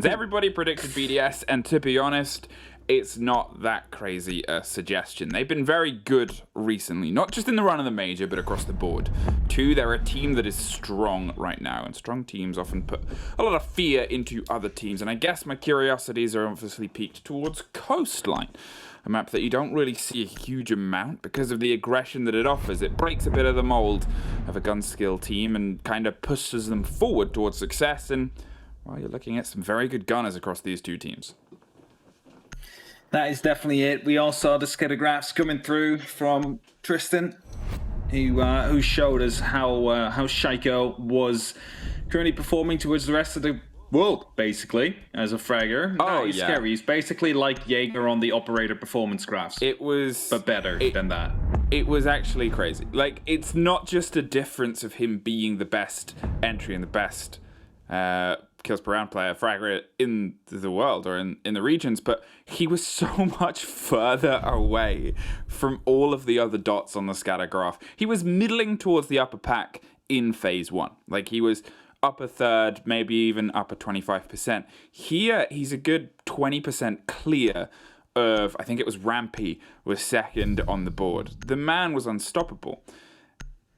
Everybody predicted BDS, and to be honest, it's not that crazy a suggestion. They've been very good recently, not just in the run of the major, but across the board. Two, they're a team that is strong right now, and strong teams often put a lot of fear into other teams, and I guess my curiosities are obviously peaked towards Coastline, a map that you don't really see a huge amount because of the aggression that it offers. It breaks a bit of the mold of a gun skill team and kind of pushes them forward towards success, and well, you're looking at some very good gunners across these two teams. That is definitely it. We all saw the scattergraphs coming through from Tristan, who showed us how Shaiko was currently performing towards the rest of the world, basically, as a fragger. Oh, he's yeah. Scary. He's basically like Jaeger on the operator performance graphs. It was... But better than that. It was actually crazy. Like, it's not just a difference of him being the best entry and the best kills per round player, fragger in the world or in the regions, but he was so much further away from all of the other dots on the scatter graph. He was middling towards the upper pack in phase 1. Like, he was upper third, maybe even upper 25%. Here, he's a good 20% clear of, I think it was Rampy was second on the board. The man was unstoppable.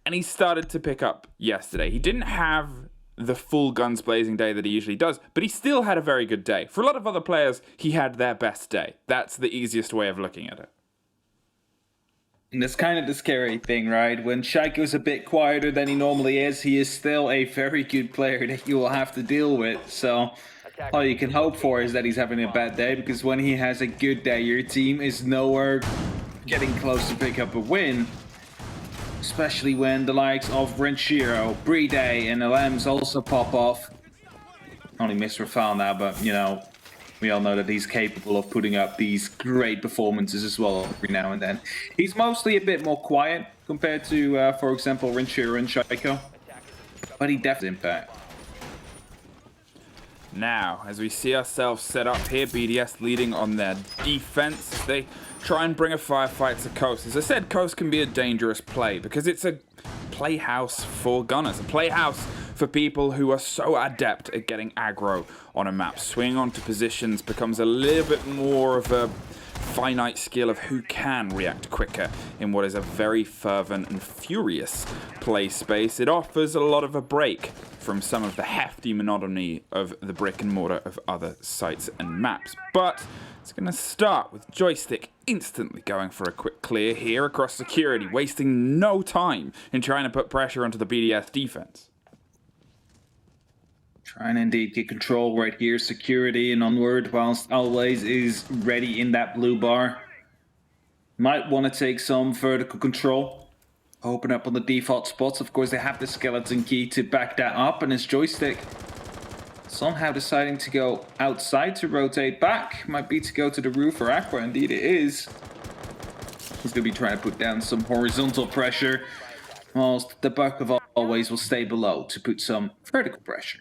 And he started to pick up yesterday. He didn't have the full guns blazing day that he usually does, but he still had a very good day. For a lot of other players, he had their best day. That's the easiest way of looking at it. And that's kind of the scary thing, right? When Shaiko's a bit quieter than he normally is, he is still a very good player that you will have to deal with. So all you can hope for is that he's having a bad day, because when he has a good day, your team is nowhere getting close to pick up a win. Especially when the likes of Renshiro, Brede, and LMs also pop off. Only missed Rafale now, but, you know, we all know that he's capable of putting up these great performances as well every now and then. He's mostly a bit more quiet compared to, for example, Renshiro and Shaiko. But he definitely impact. Now, as we see ourselves set up here, BDS leading on their defense. They try and bring a firefight to Coast. As I said, Coast can be a dangerous play because it's a playhouse for gunners, a playhouse for people who are so adept at getting aggro on a map. Swing onto positions becomes a little bit more of a finite skill of who can react quicker in what is a very fervent and furious play space. It offers a lot of a break from some of the hefty monotony of the brick and mortar of other sites and maps. But it's going to start with Joystick instantly going for a quick clear here across security, wasting no time in trying to put pressure onto the BDS defense. Trying to indeed get control right here, security and onward, whilst Always is ready in that blue bar. Might want to take some vertical control. Open up on the default spots. Of course, they have the skeleton key to back that up, and his Joystick somehow deciding to go outside to rotate back. Might be to go to the roof or Aqua. Indeed it is. He's going to be trying to put down some horizontal pressure, whilst the buck of Always will stay below to put some vertical pressure.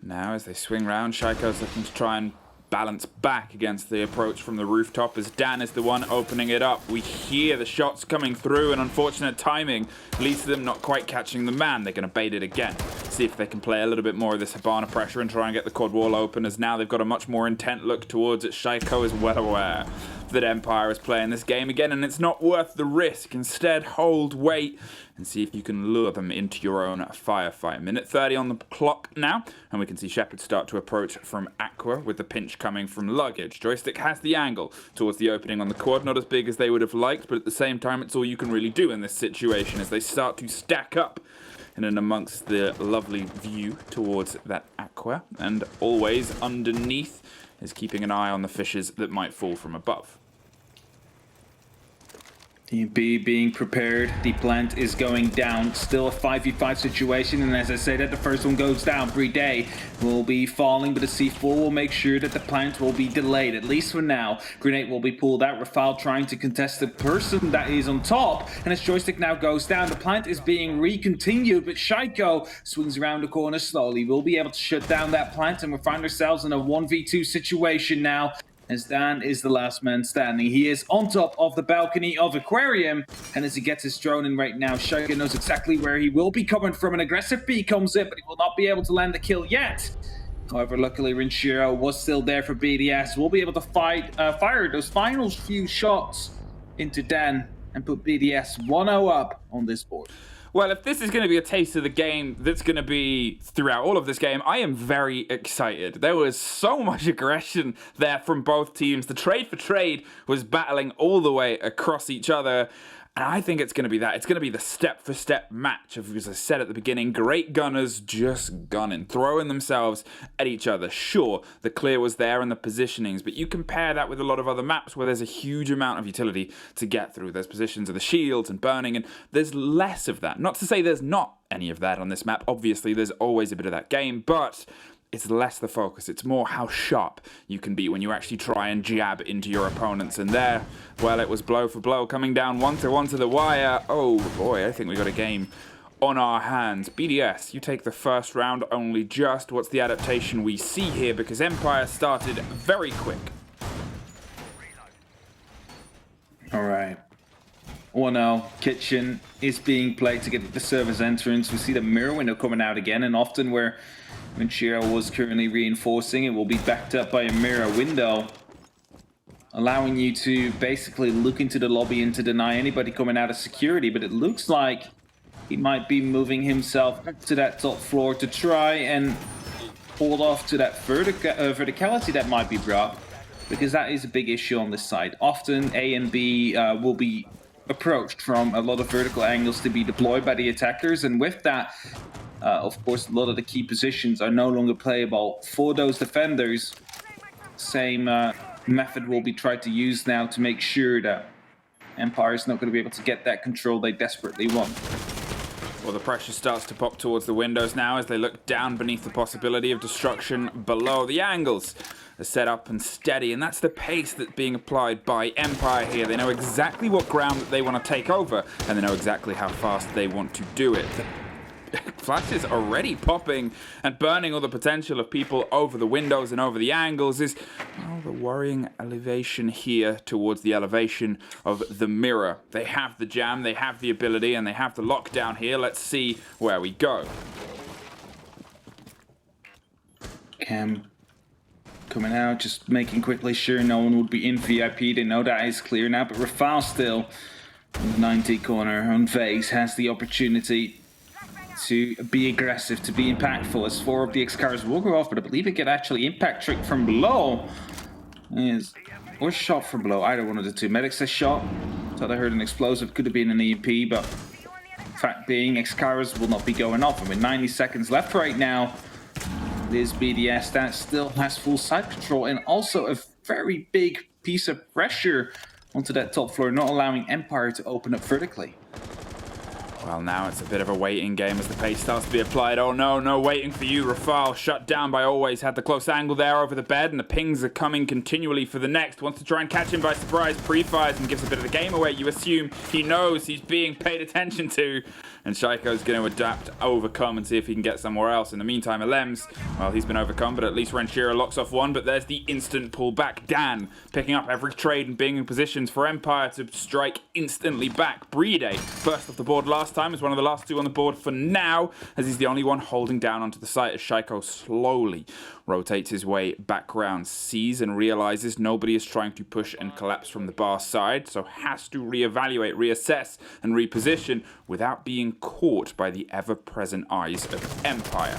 Now as they swing round, Shaiko's looking to try and balance back against the approach from the rooftop as Dan is the one opening it up. We hear the shots coming through, and unfortunate timing leads to them not quite catching the man. They're going to bait it again. See if they can play a little bit more of this Hibana pressure and try and get the quad wall open, as now they've got a much more intent look towards it. Shaiko is well aware that Empire is playing this game again, and it's not worth the risk. Instead, hold, wait, and see if you can lure them into your own firefight. Minute 30 on the clock now, and we can see Shepard start to approach from Aqua with the pinch coming from Luggage. Joystick has the angle towards the opening on the quad, not as big as they would have liked, but at the same time, it's all you can really do in this situation as they start to stack up in and amongst the lovely view towards that Aqua, and Always underneath is keeping an eye on the fishes that might fall from above. Team B being prepared. The plant is going down. Still a 5v5 situation, and as I say that, the first one goes down. Brede will be falling, but the C4 will make sure that the plant will be delayed, at least for now. Grenade will be pulled out. Rafale trying to contest the person that is on top, and as Joystick now goes down, the plant is being recontinued, but Shaiko swings around the corner slowly. We'll be able to shut down that plant, and we find ourselves in a 1v2 situation now, as Dan is the last man standing. He is on top of the balcony of Aquarium, and as he gets his drone in right now, Shaiko knows exactly where he will be coming from. An aggressive B comes in, but he will not be able to land the kill yet. However, luckily Rinshiro was still there for BDS. We'll be able to fire those final few shots into Dan and put BDS 1-0 up on this board. Well, if this is going to be a taste of the game that's going to be throughout all of this game, I am very excited. There was so much aggression there from both teams. The trade for trade was battling all the way across each other. And I think it's going to be that. It's going to be the step-for-step match of, as I said at the beginning, great gunners just gunning, throwing themselves at each other. Sure, the clear was there and the positionings, but you compare that with a lot of other maps where there's a huge amount of utility to get through. There's positions of the shields and burning, and there's less of that. Not to say there's not any of that on this map. Obviously, there's always a bit of that game, but it's less the focus. It's more how sharp you can be when you actually try and jab into your opponents. And there, well, it was blow for blow, coming down one to the wire. Oh boy, I think we got a game on our hands. BDS, you take the first round only just. What's the adaptation we see here? Because Empire started very quick. All right. 1-0. Kitchen is being played to get the server's entrance. We see the mirror window coming out again, and often where Minchiro was currently reinforcing, it will be backed up by a mirror window, allowing you to basically look into the lobby and to deny anybody coming out of security. But it looks like he might be moving himself up to that top floor to try and hold off to that verticality that might be brought, because that is a big issue on this side. Often A and B will be approached from a lot of vertical angles to be deployed by the attackers, and with that, of course, a lot of the key positions are no longer playable for those defenders. Same method will be tried to use now to make sure that Empire is not going to be able to get that control they desperately want. Well, the pressure starts to pop towards the windows now as they look down beneath the possibility of destruction below. The angles are set up and steady, and that's the pace that's being applied by Empire here. They know exactly what ground that they want to take over, and they know exactly how fast they want to do it. Flashes already popping and burning all the potential of people over the windows and over the angles is, well, the worrying elevation here towards the elevation of the mirror. They have the jam, they have the ability, and they have the lockdown here. Let's see where we go. Cam coming out, just making quickly sure no one would be in VIP. They know that is clear now, but Rafal still in the 90 corner on Vase has the opportunity to be aggressive, to be impactful, as 4 of the X-Cars will go off, but I believe it can actually impact trick from below. Or shot from below, either one of the two. Medic says shot. Thought I heard an explosive, could have been an EMP, but fact being, X-Cars will not be going off. And with 90 seconds left right now, this BDS that still has full side control and also a very big piece of pressure onto that top floor, not allowing Empire to open up vertically. Well, now it's a bit of a waiting game as the pace starts to be applied. Oh no, no waiting for you. Rafal shut down by Always. Had the close angle there over the bed, and the pings are coming continually for the next. Wants to try and catch him by surprise. Pre-fires and gives a bit of the game away. You assume he knows he's being paid attention to. And Shaiko's going to adapt, overcome, and see if he can get somewhere else. In the meantime, Alems, well, he's been overcome, but at least Renshiro locks off one. But there's the instant pullback. Dan picking up every trade and being in positions for Empire to strike instantly back. Brede, first off the board last time, is one of the last two on the board for now, as he's the only one holding down onto the site as Shaiko slowly rotates his way back round, sees and realizes nobody is trying to push and collapse from the bar side, so has to reevaluate, reassess, and reposition without being caught by the ever-present eyes of Empire.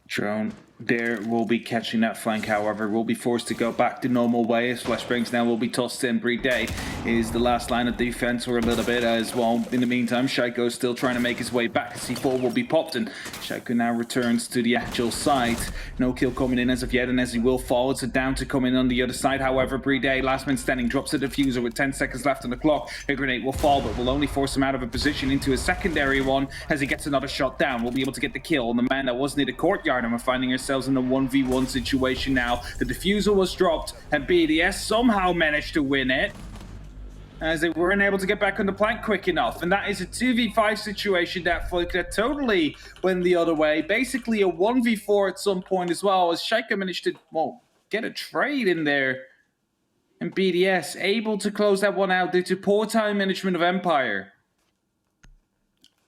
Drone there will be catching that flank, however, will be forced to go back the normal way as Flashbangs now will be tossed in. Brede is the last line of defense for a little bit as well. In the meantime, Shaiko is still trying to make his way back. C4 will be popped, and Shaiko now returns to the actual site. No kill coming in as of yet, and as he will fall, it's a down to come in on the other side. However, Brede, last man standing, drops a diffuser with 10 seconds left on the clock. A grenade will fall, but will only force him out of a position into a secondary one as he gets another shot down. We'll be able to get the kill on the man that was near the courtyard, and we're finding ourselves in a 1v1 situation now. The diffuser was dropped, and BDS somehow managed to win it, as they weren't able to get back on the plank quick enough. And that is a 2v5 situation that totally went the other way. Basically a 1v4 at some point as well, as Shaika managed to, well, get a trade in there. And BDS able to close that one out due to poor time management of Empire.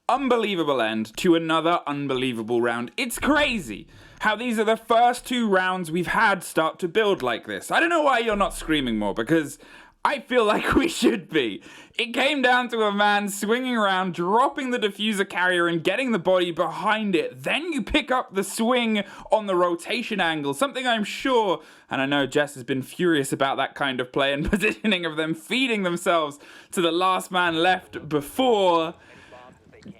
unbelievable end to another unbelievable round. It's crazy how these are the first 2 rounds we've had start to build like this. I don't know why you're not screaming more, because I feel like we should be. It came down to a man swinging around, dropping the diffuser carrier and getting the body behind it. Then you pick up the swing on the rotation angle, something I'm sure, and I know Jess has been furious about that kind of play and positioning of them feeding themselves to the last man left before.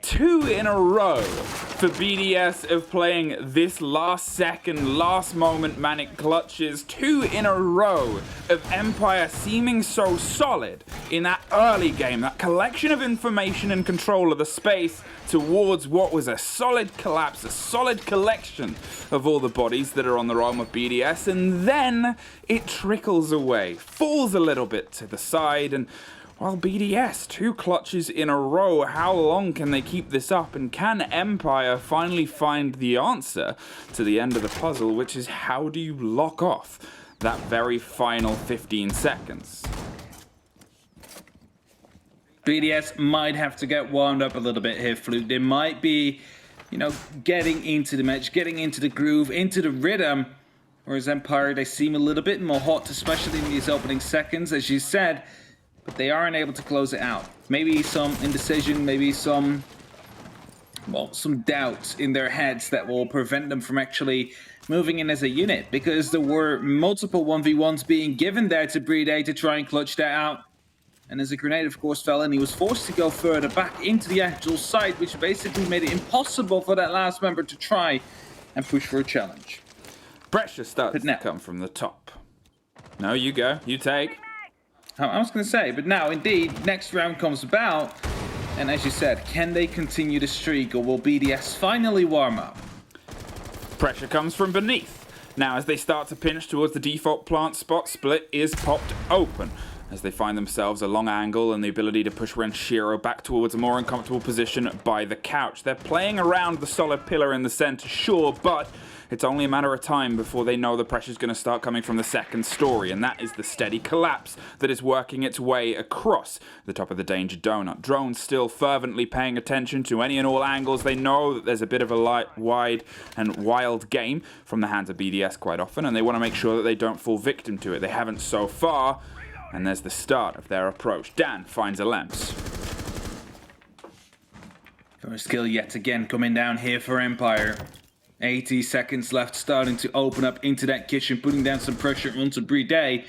2 in a row for BDS of playing this last second, last moment manic clutches. 2 in a row of Empire seeming so solid in that early game, that collection of information and control of the space towards what was a solid collapse, a solid collection of all the bodies that are on the realm of BDS, and then it trickles away, falls a little bit to the side, and well, BDS, 2 clutches in a row. How long can they keep this up? And can Empire finally find the answer to the end of the puzzle, which is how do you lock off that very final 15 seconds? BDS might have to get warmed up a little bit here, Fluke. They might be, getting into the match, getting into the groove, into the rhythm. Whereas Empire, they seem a little bit more hot, especially in these opening seconds, as you said. But they aren't able to close it out. Maybe some indecision, maybe some doubts in their heads that will prevent them from actually moving in as a unit, because there were multiple 1v1s being given there to Brede to try and clutch that out. And as a grenade, of course, fell in, he was forced to go further back into the actual site, which basically made it impossible for that last member to try and push for a challenge. Pressure starts to come from the top. No, you go. You take. I was going to say, but now, indeed, next round comes about, and as you said, can they continue the streak, or will BDS finally warm up? Pressure comes from beneath. Now, as they start to pinch towards the default plant spot, Split is popped open, as they find themselves a long angle and the ability to push Renshiro back towards a more uncomfortable position by the couch. They're playing around the solid pillar in the center, sure, but it's only a matter of time before they know the pressure's going to start coming from the second story, and that is the steady collapse that is working its way across the top of the danger donut. Drones still fervently paying attention to any and all angles. They know that there's a bit of a wide and wild game from the hands of BDS quite often, and they want to make sure that they don't fall victim to it. They haven't so far, and there's the start of their approach. Dan finds a Lamps. First kill yet again coming down here for Empire. 80 seconds left, starting to open up into that kitchen, putting down some pressure onto Brede,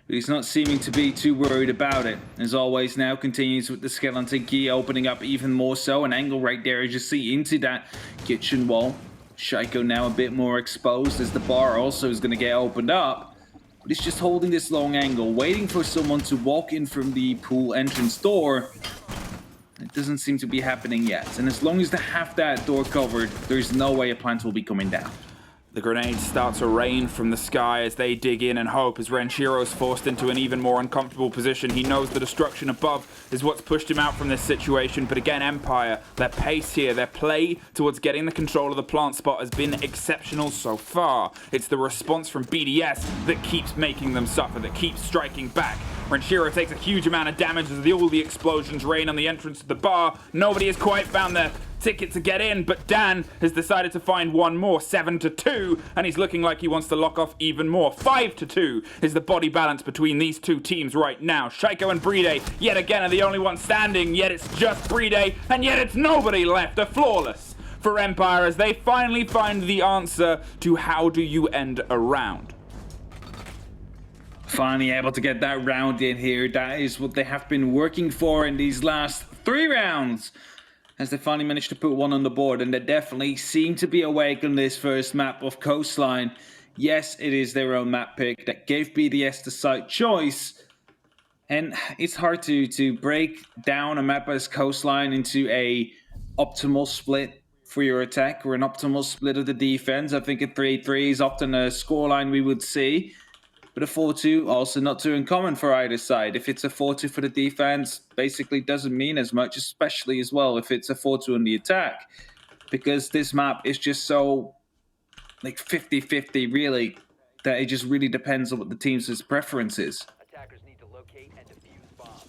but he's not seeming to be too worried about it. As always now, continues with the skeleton key, opening up even more so. An angle right there, as you see, into that kitchen wall. Shaiko now a bit more exposed, as the bar also is going to get opened up. But he's just holding this long angle, waiting for someone to walk in from the pool entrance door. It doesn't seem to be happening yet, and as long as they have that door covered, there's no way a plant will be coming down. The grenades start to rain from the sky as they dig in and hope, as Renshiro's forced into an even more uncomfortable position. He knows the destruction above is what's pushed him out from this situation, but again, Empire, their pace here, their play towards getting the control of the plant spot has been exceptional so far. It's the response from BDS that keeps making them suffer, that keeps striking back. Renshiro takes a huge amount of damage as all the explosions rain on the entrance to the bar. Nobody has quite found their ticket to get in, but Dan has decided to find one more, 7-2, and he's looking like he wants to lock off even more. 5-2 is the body balance between these two teams right now. Shaiko and Brede yet again are the only ones standing, yet it's just Brede, and yet it's nobody left. A flawless for Empire as they finally find the answer to how do you end a round. Finally able to get that round in here. That is what they have been working for in these last 3 rounds. As they finally managed to put one on the board, and they definitely seem to be awake on this first map of Coastline. Yes, it is their own map pick that gave BDS the site choice. And it's hard to break down a map as Coastline into a optimal split for your attack or an optimal split of the defense. I think a 3-3 is often a scoreline we would see. But a 4-2 also not too uncommon for either side. If it's a 4-2 for the defense, basically doesn't mean as much, especially as well if it's a 4-2 on the attack. Because this map is just so like 50-50 really, that it just really depends on what the team's preference is. Attackers need to locate and defuse bombs.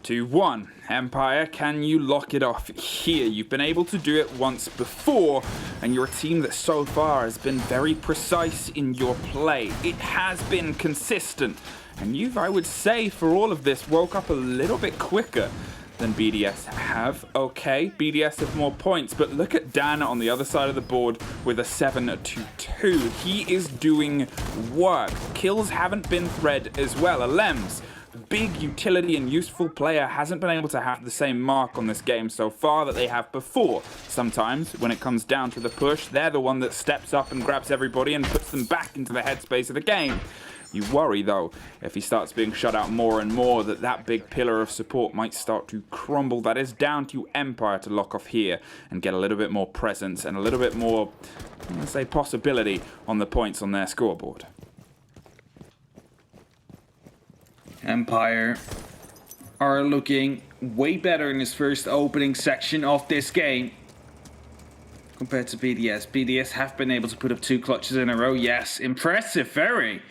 2-1. Empire, can you lock it off here? You've been able to do it once before, and you're a team that so far has been very precise in your play. It has been consistent, and you've, I would say, for all of this, woke up a little bit quicker than BDS have. Okay, BDS have more points, but look at Dan on the other side of the board with a 7-2. He is doing work. Kills haven't been thread as well. Alems, big utility and useful player, hasn't been able to have the same mark on this game so far that they have before. Sometimes, when it comes down to the push, they're the one that steps up and grabs everybody and puts them back into the headspace of the game. You worry, though, if he starts being shut out more and more, that big pillar of support might start to crumble. That is down to Empire to lock off here and get a little bit more presence and a little bit more, let's say, possibility on the points on their scoreboard. Empire are looking way better in this first opening section of this game compared to BDS. BDS have been able to put up 2 clutches in a row. Yes, impressive, very.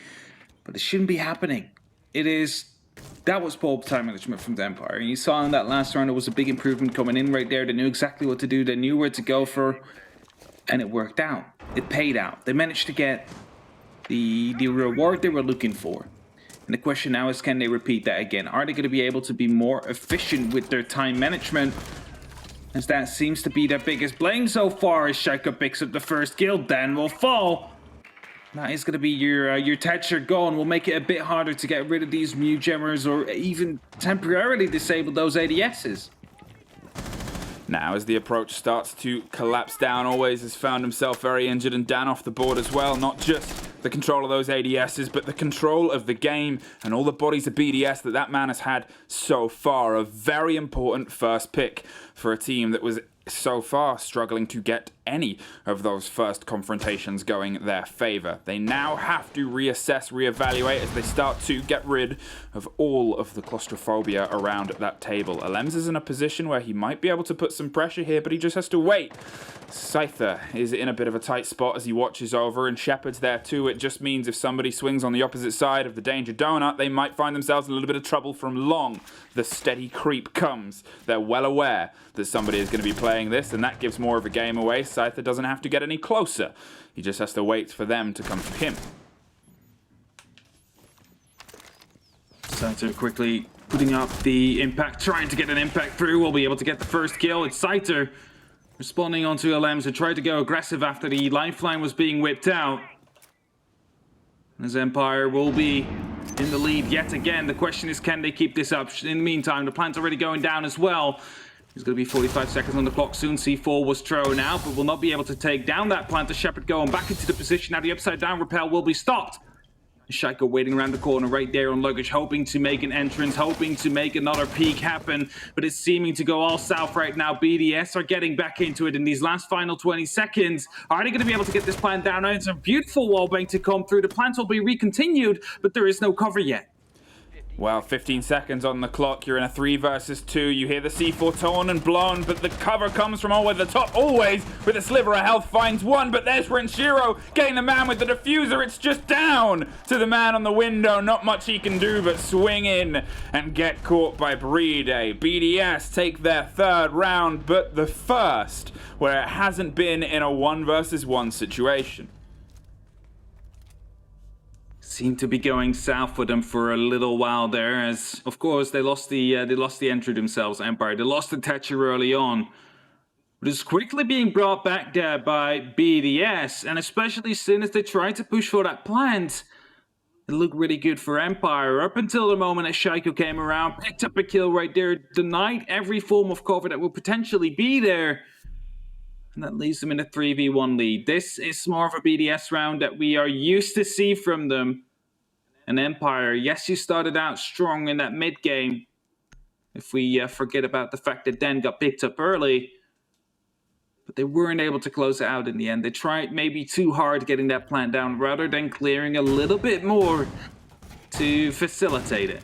But it shouldn't be happening. That was poor time management from the Empire. And you saw in that last round, it was a big improvement coming in right there. They knew exactly what to do. They knew where to go for. And it worked out. It paid out. They managed to get the reward they were looking for. And the question now is, can they repeat that again? Are they going to be able to be more efficient with their time management? As that seems to be their biggest blame so far as Shaika picks up the first kill. Dan will fall. That is going to be your Thatcher gone. Will make it a bit harder to get rid of these Mew Gemmers or even temporarily disable those ADSs. Now, as the approach starts to collapse down, Always has found himself very injured and Dan off the board as well. Not just the control of those ADSs, but the control of the game and all the bodies of BDS that man has had so far. A very important first pick for a team that was so far struggling to get any of those first confrontations going their favor. They now have to reassess, reevaluate as they start to get rid of all of the claustrophobia around that table. Alems is in a position where he might be able to put some pressure here, but he just has to wait. Scyther is in a bit of a tight spot as he watches over, and Shepard's there too. It just means if somebody swings on the opposite side of the danger donut, they might find themselves in a little bit of trouble from long. The steady creep comes. They're well aware that somebody is going to be playing this, and that gives more of a game away. Scyther doesn't have to get any closer. He just has to wait for them to come to him. Scyther quickly putting up the impact, trying to get an impact through. Will be able to get the first kill. It's Scyther responding onto Alems, who tried to go aggressive after the lifeline was being whipped out. As Empire will be in the lead yet again. The question is, can they keep this up? In the meantime, the plant's already going down as well. There's going to be 45 seconds on the clock soon. C4 was thrown out, but will not be able to take down that plant. The Shepherd going back into the position. Now the upside down rappel will be stopped. Shaika waiting around the corner right there on luggage, hoping to make an entrance, hoping to make another peak happen, but it's seeming to go all south right now. BDS are getting back into it in these last final 20 seconds. Are they going to be able to get this plant down? Now it's a beautiful wallbang to come through. The plant will be recontinued, but there is no cover yet. Well, 15 seconds on the clock. You're in a 3 versus 2. You hear the C4 torn and blown, but the cover comes from over the top. Always with a sliver of health finds one, but there's Renshiro getting the man with the diffuser. It's just down to the man on the window. Not much he can do but swing in and get caught by Brede. BDS take their 3rd round, but the first where it hasn't been in a 1 versus 1 situation. Seemed to be going south for them for a little while there, as of course they lost the entry themselves, Empire. They lost the Thatcher early on, but it's quickly being brought back there by BDS, and especially as soon as they tried to push for that plant, it looked really good for Empire up until the moment that Shaiko came around, picked up a kill right there, denied every form of cover that would potentially be there. And that leaves them in a 3v1 lead. This is more of a BDS round that we are used to see from them. And Empire, yes, you started out strong in that mid game. If we forget about the fact that Dan got picked up early. But they weren't able to close it out in the end. They tried maybe too hard getting that plant down rather than clearing a little bit more to facilitate it.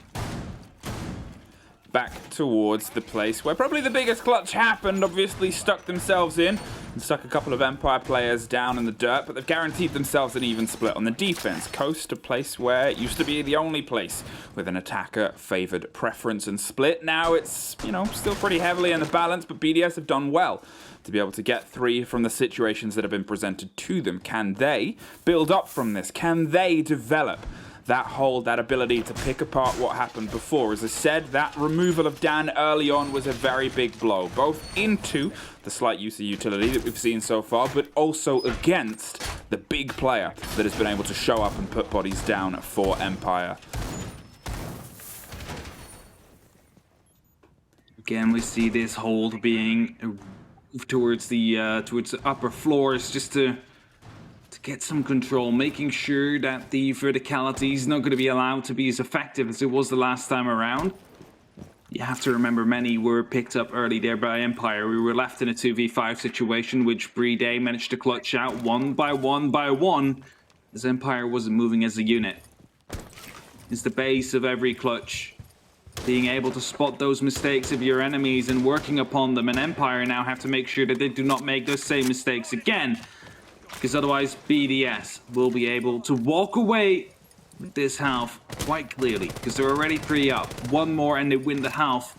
Back towards the place where probably the biggest clutch happened, obviously stuck themselves in. and stuck a couple of Empire players down in the dirt, but they've guaranteed themselves an even split on the defense. Coast, a place where it used to be the only place with an attacker favored preference and split. Now it's, you know, still pretty heavily in the balance, but BDS have done well to be able to get 3 from the situations that have been presented to them. Can they build up from this? Can they develop that hold, that ability to pick apart what happened before? As I said, that removal of Dan early on was a very big blow, both into the slight use of utility that we've seen so far, but also against the big player that has been able to show up and put bodies down for Empire. Again, we see this hold being towards the upper floors, just to get some control, making sure that the verticality is not going to be allowed to be as effective as it was the last time around. You have to remember, many were picked up early there by Empire. We were left in a 2v5 situation, which BDS managed to clutch out one by one, as Empire wasn't moving as a unit. It's the base of every clutch, being able to spot those mistakes of your enemies and working upon them, and Empire now have to make sure that they do not make those same mistakes again, because otherwise BDS will be able to walk away with this half quite clearly, because they're already 3 up. One more and they win the half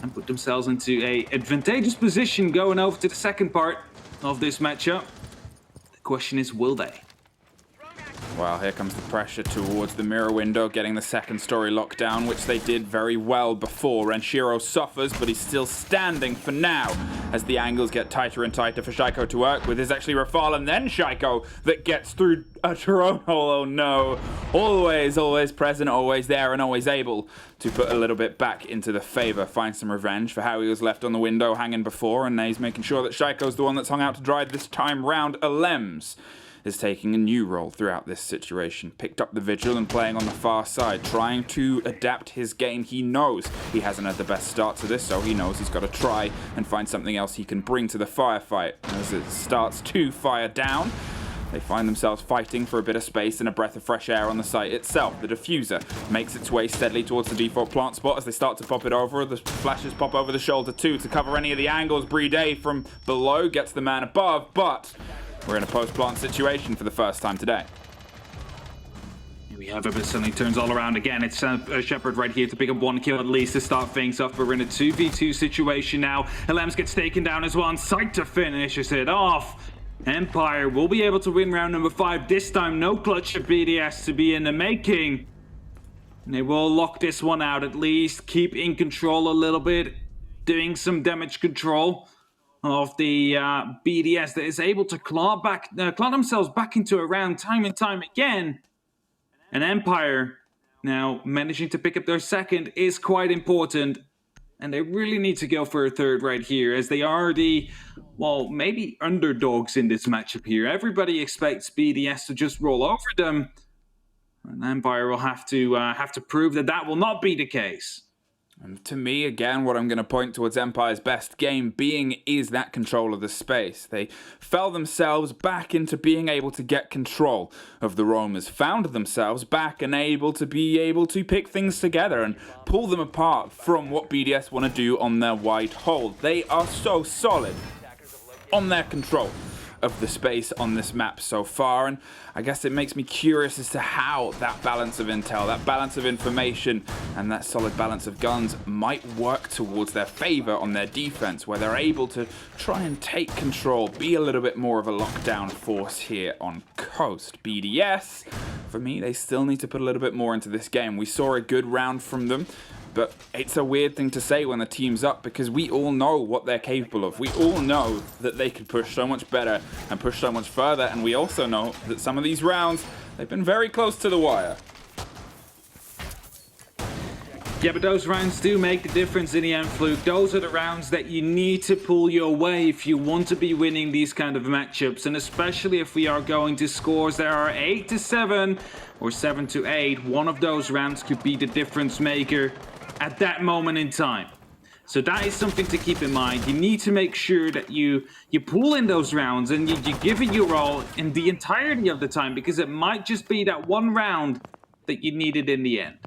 and put themselves into a advantageous position going over to the second part of this matchup. The question is, will they? Well, here comes the pressure towards the mirror window, getting the second story locked down, which they did very well before. Renshiro suffers, but he's still standing for now as the angles get tighter and tighter for Shaiko to work with. Is actually Rafal and then Shaiko that gets through a drone hole. Oh no. Always present, always there, and always able to put a little bit back into the favor. Find some revenge for how he was left on the window hanging before, and now he's making sure that Shaiko's the one that's hung out to dry this time round. Alems is taking a new role throughout this situation. Picked up the vigil and playing on the far side, trying to adapt his game. He knows he hasn't had the best start to this, so he knows he's got to try and find something else he can bring to the firefight. As it starts to fire down, they find themselves fighting for a bit of space and a breath of fresh air on the site itself. The diffuser makes its way steadily towards the default plant spot as they start to pop it over. The flashes pop over the shoulder too to cover any of the angles. BDS from below gets the man above, but we're in a post-plant situation for the first time today. Here we have it, but suddenly turns all around again. It's Shepard right here to pick up 1 kill at least to start things off, but we're in a 2v2 situation now. Alems gets taken down as well, and Sight to finishes it off. Empire will be able to win round number 5. This time, no clutch of BDS to be in the making. And they will lock this one out at least, keep in control a little bit, doing some damage control of the BDS that is able to claw themselves back into a round time and time again. And Empire now managing to pick up their second is quite important. And they really need to go for a third right here, as they are the, well, maybe underdogs in this matchup here. Everybody expects BDS to just roll over them. And Empire will have to prove that that will not be the case. And to me, again, what I'm going to point towards Empire's best game being is that control of the space. They fell themselves back into being able to get control of the roamers, found themselves back and able to pick things together and pull them apart from what BDS want to do on their wide hold. They are so solid on their control of the space on this map so far, and I guess it makes me curious as to how that balance of intel, that balance of information, and that solid balance of guns might work towards their favor on their defense, where they're able to try and take control, be a little bit more of a lockdown force here on Coast. BDS, for me, they still need to put a little bit more into this game. We saw a good round from them, but it's a weird thing to say when the team's up, because we all know what they're capable of. We all know that they can push so much better and push so much further, and we also know that some of these rounds, they've been very close to the wire. Yeah, but those rounds do make the difference in the end, Fluke. Those are the rounds that you need to pull your way if you want to be winning these kind of matchups, and especially if we are going to scores that are 8-7 or 7-8. One of those rounds could be the difference maker at that moment in time. So that is something to keep in mind. You need to make sure that you pull in those rounds and you give it your all in the entirety of the time, because it might just be that one round that you needed in the end.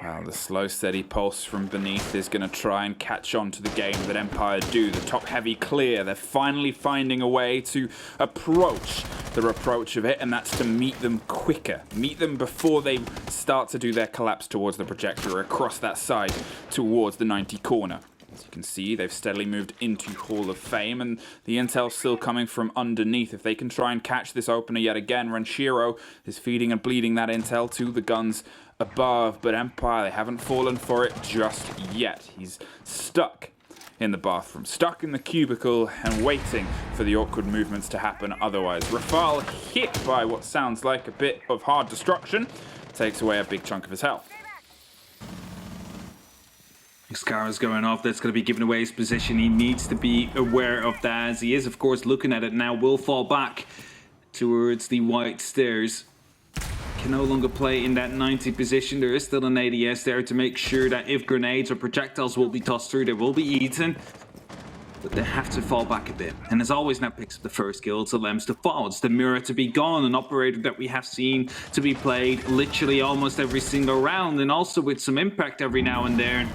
Well, the slow, steady pulse from beneath is going to try and catch on to the game that Empire do. The top heavy clear. They're finally finding a way to approach the reproach of it, and that's to meet them quicker. Meet them before they start to do their collapse towards the projector across that side towards the 90 corner. As you can see, they've steadily moved into Hall of Fame, and the intel's still coming from underneath. If they can try and catch this opener yet again, Renshiro is feeding and bleeding that intel to the guns above, but Empire, they haven't fallen for it just yet. He's stuck in the bathroom, stuck in the cubicle, and waiting for the awkward movements to happen otherwise. Rafal, hit by what sounds like a bit of hard destruction, takes away a big chunk of his health. Xcara's going off. That's going to be giving away his position. He needs to be aware of that, as he is, of course, looking at it now. Will fall back towards the white stairs. Can no longer play in that 90 position. There is still an ADS there to make sure that if grenades or projectiles will be tossed through, they will be eaten. But they have to fall back a bit. And as always, now picks up the first kill. It's Lems to fall. It's the mirror to be gone. An operator that we have seen to be played literally almost every single round. And also with some impact every now and then.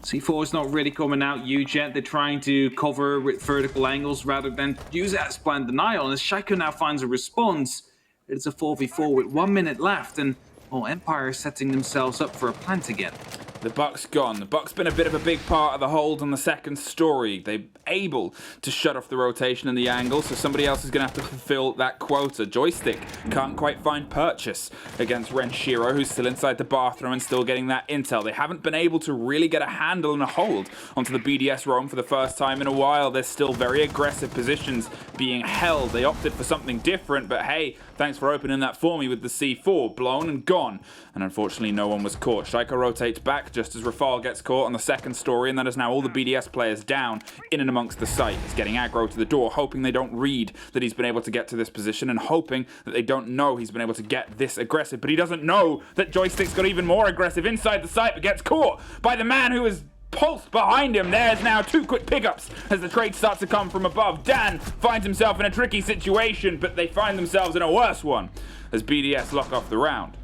C4 is not really coming out huge yet. They're trying to cover with vertical angles rather than use it as planned denial. And as Shaiko now finds a response, it's a 4v4 with 1 minute left, and Empire is setting themselves up for a plant again. The Buck's gone. The Buck's been a bit of a big part of the hold on the second story. They're able to shut off the rotation and the angle, so somebody else is going to have to fulfill that quota. Joystick can't quite find purchase against Renshiro, who's still inside the bathroom and still getting that intel. They haven't been able to really get a handle and a hold onto the BDS roam for the first time in a while. There's still very aggressive positions being held. They opted for something different, but hey, thanks for opening that for me with the C4. Blown and gone. And unfortunately, no one was caught. Shaiko rotates back just as Rafal gets caught on the second story, and that is now all the BDS players down in and amongst the site. He's getting aggro to the door, hoping they don't read that he's been able to get to this position, and hoping that they don't know he's been able to get this aggressive. But he doesn't know that Joystick's got even more aggressive inside the site, but gets caught by the man who is pulsed behind him. There's now 2 quick pickups as the trade starts to come from above. Dan finds himself in a tricky situation, but they find themselves in a worse one as BDS lock off the round.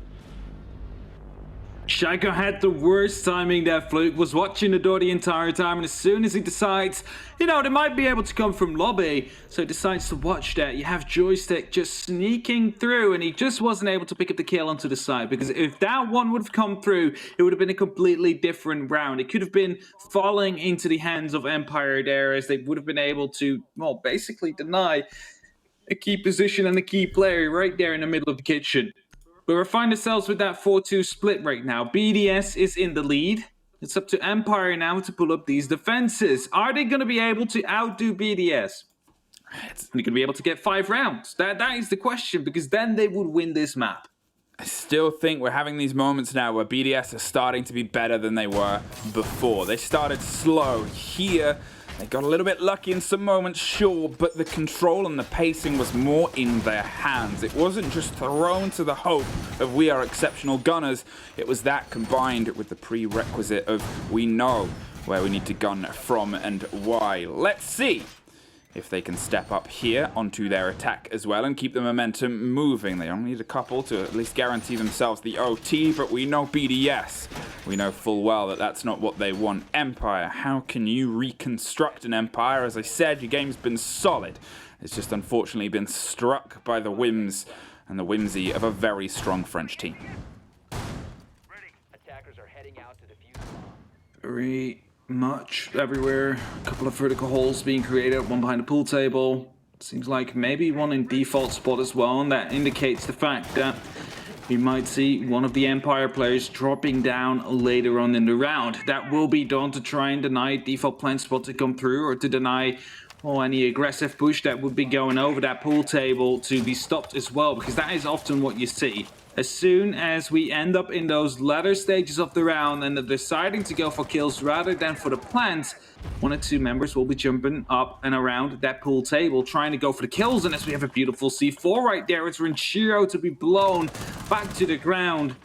Shaiko had the worst timing there. Fluke was watching the door the entire time, and as soon as he decides, they might be able to come from lobby, so he decides to watch that. You have Joystick just sneaking through, and he just wasn't able to pick up the kill onto the side, because if that one would have come through, it would have been a completely different round. It could have been falling into the hands of Empire there, as they would have been able to, basically deny a key position and a key player right there in the middle of the kitchen. But we find ourselves with that 4-2 split right now. BDS is in the lead. It's up to Empire now to pull up these defenses. Are they going to be able to outdo BDS? Are they going to be able to get 5 rounds? That is the question, because then they would win this map. I still think we're having these moments now where BDS are starting to be better than they were before. They started slow here. They got a little bit lucky in some moments, sure, but the control and the pacing was more in their hands. It wasn't just thrown to the hope of we are exceptional gunners. It was that combined with the prerequisite of we know where we need to gun from and why. Let's see if they can step up here onto their attack as well and keep the momentum moving. They only need a couple to at least guarantee themselves the OT, but we know BDS. We know full well that that's not what they want. Empire, how can you reconstruct an Empire? As I said, your game's been solid. It's just unfortunately been struck by the whims and the whimsy of a very strong French team. Attackers are heading out to defuse. Very much everywhere. A couple of vertical holes being created, one behind the pool table. Seems like maybe one in default spot as well, and that indicates the fact that we might see one of the Empire players dropping down later on in the round. That will be done to try and deny default plant spot to come through, or to deny any aggressive push that would be going over that pool table to be stopped as well, because that is often what you see. As soon as we end up in those latter stages of the round and they're deciding to go for kills rather than for the plants, 1 or 2 members will be jumping up and around that pool table trying to go for the kills. And as we have a beautiful C4 right there, it's Renshiro to be blown back to the ground.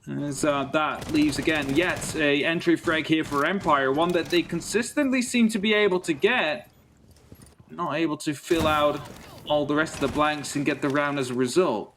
As that leaves again yet a entry frag here for Empire, one that they consistently seem to be able to get. Not able to fill out all the rest of the blanks and get the round as a result.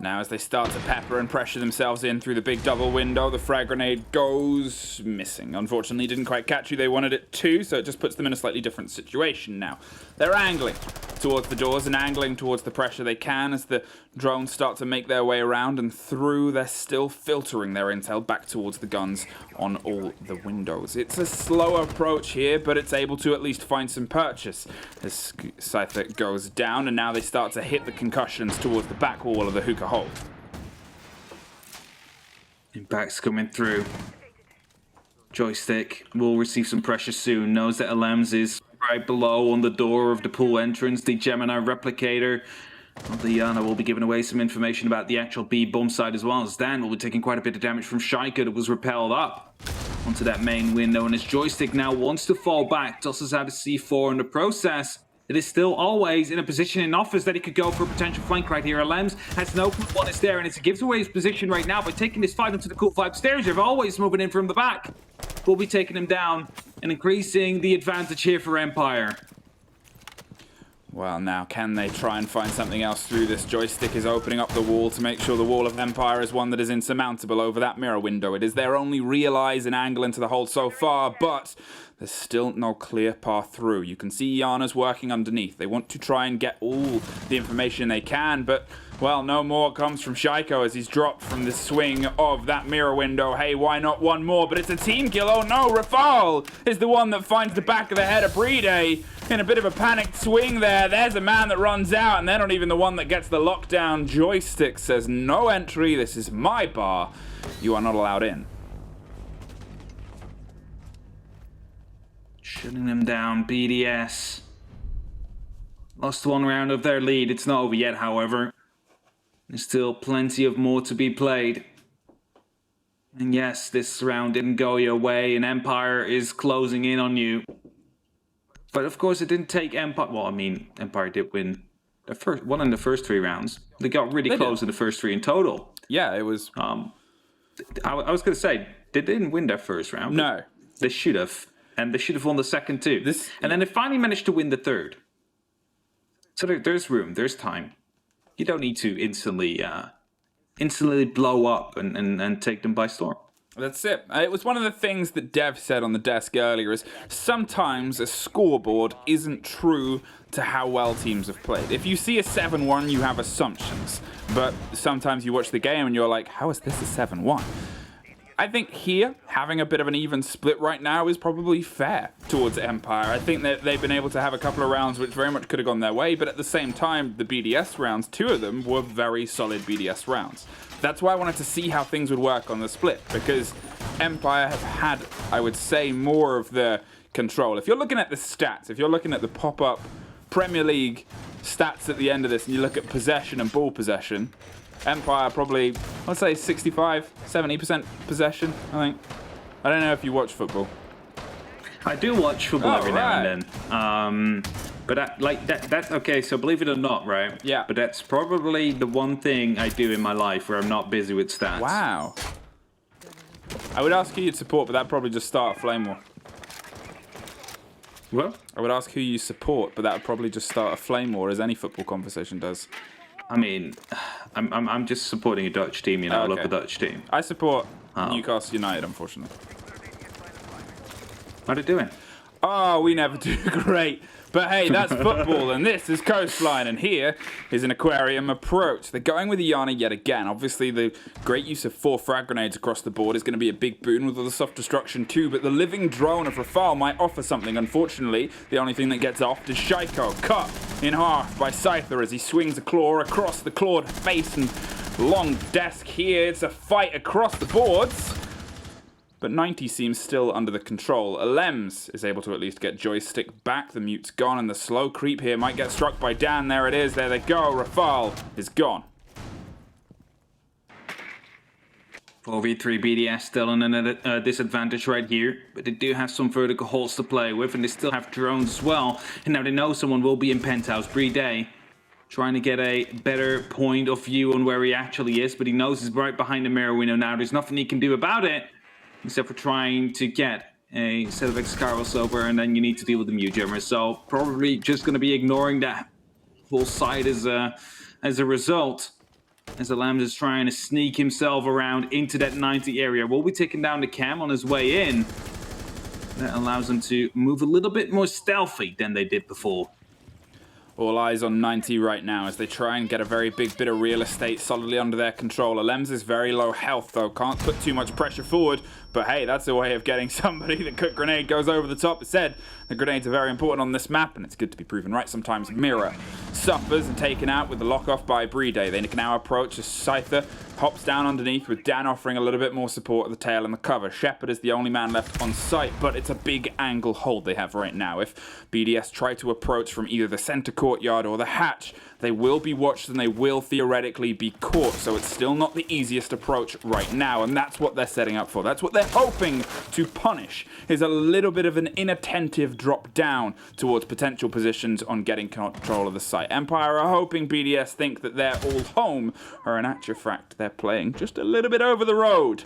Now as they start to pepper and pressure themselves in through the big double window, the frag grenade goes missing. Unfortunately, didn't quite catch who they wanted it to, so it just puts them in a slightly different situation now. They're angling towards the doors and angling towards the pressure they can as the drones start to make their way around and through. They're still filtering their intel back towards the guns on all the windows. It's a slower approach here, but it's able to at least find some purchase as Scyther goes down, and now they start to hit the concussions towards the back wall of the hookah hole. Impact's coming through. Joystick will receive some pressure soon. Knows that Alems is right below on the door of the pool entrance. The Gemini replicator of the Yana will be giving away some information about the actual B bomb site as well. As Dan will be taking quite a bit of damage from Shaika that was repelled up onto that main window. And his Joystick now wants to fall back. Tosses out a C4 in the process. It is still always in a position in office that he could go for a potential flank right here. Alems has no clue what is there, and it gives away his position right now by taking this fight onto the cool 5 stairs. They're always moving in from the back. Will be taking him down and increasing the advantage here for Empire. Well, now can they try and find something else through this? Joystick is opening up the wall to make sure the wall of Empire is one that is insurmountable over that mirror window. It is their only real eyes and angle into the hole so far, but there's still no clear path through. You can see Yana's working underneath. They want to try and get all the information they can, but, well, no more comes from Shaiko as he's dropped from the swing of that mirror window. Hey, why not one more? But it's a team kill. Oh no, Rafal is the one that finds the back of the head of Bride in a bit of a panicked swing there. There's a man that runs out, and they're not even the one that gets the lockdown. Joystick says, no entry. This is my bar. You are not allowed in. Shutting them down, BDS. Lost one round of their lead. It's not over yet, however. There's still plenty of more to be played. And yes, this round didn't go your way, and Empire is closing in on you. But of course, it didn't take Empire. Well, I mean, Empire did win the first one in the first 3 rounds. They got really close in the first 3 in total. Yeah, it was. I was going to say they didn't win their first round. No, they should have, and they should have won the second too. And then they finally managed to win the third. So there's room, there's time. You don't need to instantly blow up and take them by storm. That's it. It was one of the things that Dev said on the desk earlier is sometimes a scoreboard isn't true to how well teams have played. If you see a 7-1, you have assumptions. But sometimes you watch the game and you're like, how is this a 7-1? I think here, having a bit of an even split right now is probably fair towards Empire. I think that they've been able to have a couple of rounds which very much could have gone their way, but at the same time, the BDS rounds, 2 of them were very solid BDS rounds. That's why I wanted to see how things would work on the split, because Empire have had, I would say, more of the control. If you're looking at the stats, if you're looking at the pop-up Premier League stats at the end of this, and you look at possession and ball possession, Empire probably, I'd say 65, 70% possession, I think. I don't know if you watch football. I do watch football every now and then. But that's okay, so believe it or not, right? Yeah. But that's probably the one thing I do in my life where I'm not busy with stats. Wow. I would ask who you'd support, but that'd probably just start a flame war. What? I would ask who you support, but that would probably just start a flame war, as any football conversation does. I mean, I'm just supporting a Dutch team, you know, Okay. I love the Dutch team. I support Newcastle United, unfortunately. How are they doing? Oh, we never do great. But hey, that's football, and this is Coastline, and here is an aquarium approach. They're going with Iana yet again. Obviously, the great use of 4 frag grenades across the board is going to be a big boon with all the soft destruction too, but the living drone of Rafal might offer something. Unfortunately, the only thing that gets off is Shaiko, cut in half by Scyther as he swings a claw across the clawed face and long desk here. It's a fight across the boards. But 90 seems still under the control. Alems is able to at least get Joystick back. The mute's gone, and the slow creep here might get struck by Dan. There it is. There they go. Rafal is gone. 4v3 BDS still in a disadvantage right here, but they do have some vertical holes to play with, and they still have drones as well. And now they know someone will be in penthouse. Bride trying to get a better point of view on where he actually is, but he knows he's right behind the mirror window now. There's nothing he can do about it, except for trying to get a set of Excaliburs over, and then you need to deal with the Mute Jammer. So probably just going to be ignoring that whole side as a result. as Lambs is trying to sneak himself around into that 90 area. Will be taking down the cam on his way in. That allows them to move a little bit more stealthy than they did before. All eyes on 90 right now as they try and get a very big bit of real estate solidly under their control. Lems is very low health though, can't put too much pressure forward, but hey, that's a way of getting somebody. The quick grenade goes over the top. It said the grenades are very important on this map, and it's good to be proven right sometimes. Mirror suffers and taken out with the lock off by Brede. They can now approach as Scyther hops down underneath, with Dan offering a little bit more support at the tail and the cover. Shepard is the only man left on site, but it's a big angle hold they have right now. If BDS try to approach from either the center courtyard or the hatch, they will be watched and they will theoretically be caught, so it's still not the easiest approach right now, and that's what they're setting up for. That's what they're hoping to punish, is a little bit of an inattentive drop down towards potential positions on getting control of the site. Empire are hoping BDS think that they're all home, or in actual fact, they're playing just a little bit over the road.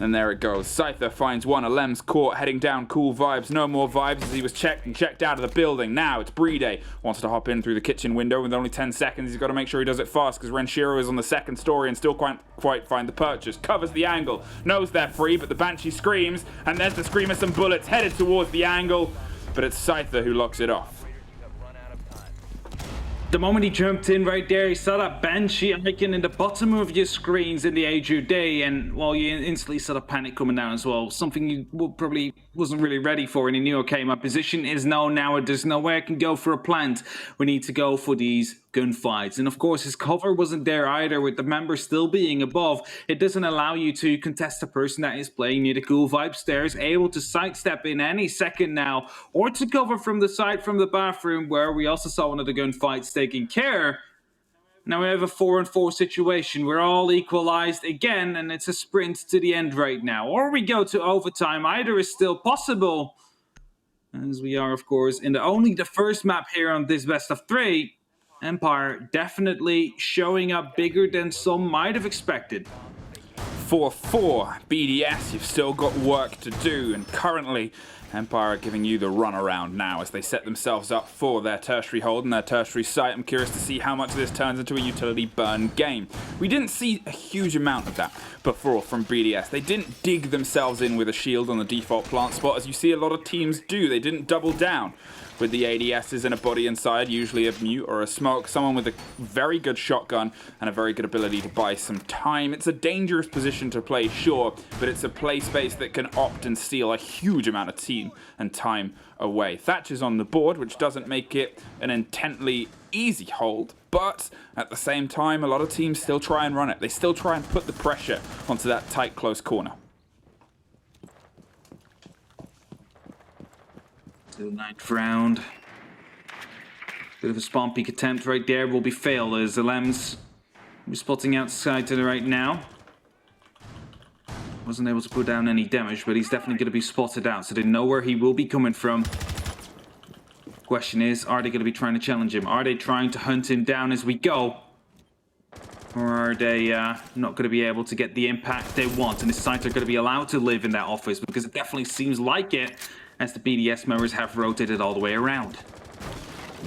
And there it goes. Scyther finds one. Alem's caught, heading down. Cool vibes. No more vibes as he was checked out of the building. Now it's Brede. Wants to hop in through the kitchen window with only 10 seconds. He's got to make sure he does it fast because Renshiro is on the second story and still can't quite find the purchase. Covers the angle. Knows they're free, but the Banshee screams. And there's the scream of some bullets headed towards the angle. But it's Scyther who locks it off. The moment he jumped in right there, he saw that Banshee icon in the bottom of your screens in the Age Day, and well, you instantly saw the panic coming down as well. Something you probably wasn't really ready for, and he knew, okay, my position is known now. There's nowhere I can go for a plant. We need to go for these gunfights. And of course, his cover wasn't there either, with the member still being above. It doesn't allow you to contest the person that is playing near the cool vibe stairs, able to sidestep in any second now, or to cover from the side from the bathroom, where we also saw one of the gunfights taking care. Now we have a 4-on-4 situation. We're all equalized again, and it's a sprint to the end right now. Or we go to overtime. Either is still possible, as we are, of course, in only the first map here on this best of 3. Empire definitely showing up bigger than some might have expected. 4-4 BDS, you've still got work to do, and currently Empire are giving you the runaround now as they set themselves up for their tertiary hold and their tertiary site. I'm curious to see how much of this turns into a utility burn game. We didn't see a huge amount of that before from BDS. They didn't dig themselves in with a shield on the default plant spot, as you see a lot of teams do. They didn't double down with the ADSs and a body inside, usually a mute or a smoke, someone with a very good shotgun and a very good ability to buy some time. It's a dangerous position to play, sure, but it's a play space that can opt and steal a huge amount of team and time away. Thatch is on the board, which doesn't make it an intently easy hold, but at the same time, a lot of teams still try and run it. They still try and put the pressure onto that tight, close corner. To the 9th round. Bit of a spawn peek attempt right there will be failed, as Lems will be spotting outside to the right now. Wasn't able to put down any damage, but he's definitely going to be spotted out, so they know where he will be coming from. Question is, are they going to be trying to challenge him? Are they trying to hunt him down as we go? Or are they not going to be able to get the impact they want, and the sites are going to be allowed to live in that office? Because it definitely seems like it, as the BDS members have rotated all the way around.